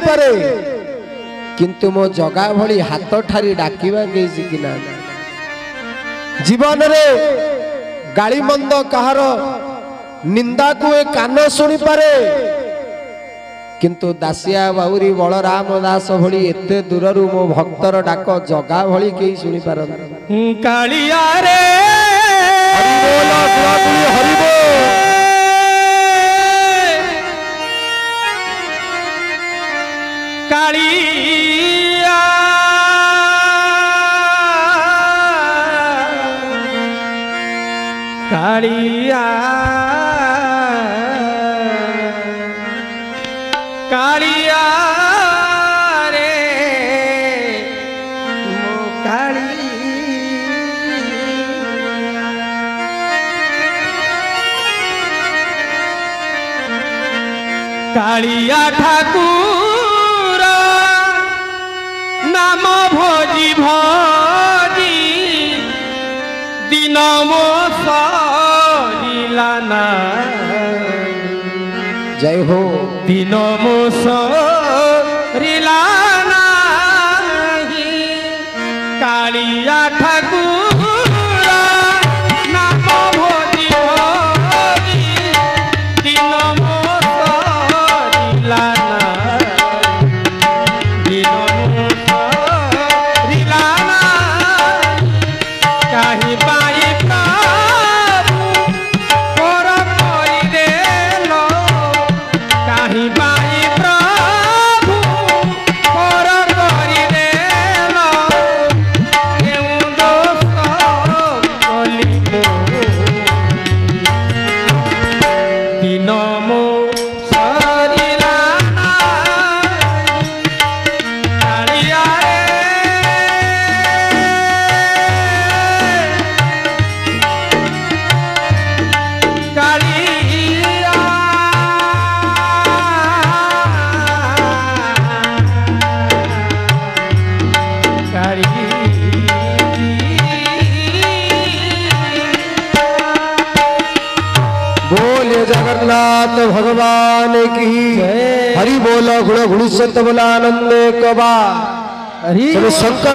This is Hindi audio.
पारे किंतु मो जगा भली हाथ ठारी डाकिबा के शिखिना जीवन रे गाली मंद कहार निंदा को ए कान सुनी पारे किंतु दासिया बाउरी बलराम दास भली एते दूररु मो भक्तर डाक जगा भली के सुनी पारन कालिया रे हरि बोल हरि बोल कालिया कालिया कालिया रे मो कालिया ठाकुर नाम भोजी भोजी दिन मो सरिलाना जय हो दिन मो सरिलाना कालिया ठाकुर नाम भोजी भोजी दिन मो सरिलाना दिन मो सरिलाना काहि पाई प्रभु पर करि देलो काहि पाई प्रभु पर करि देलो केउ दोष कली दिन मो सरिलाना कालिया रे कालिया बोले जगन्नाथ भगवान की हरि बोल गुण गुण सत्य बोला आनंद कबा हरि शंकर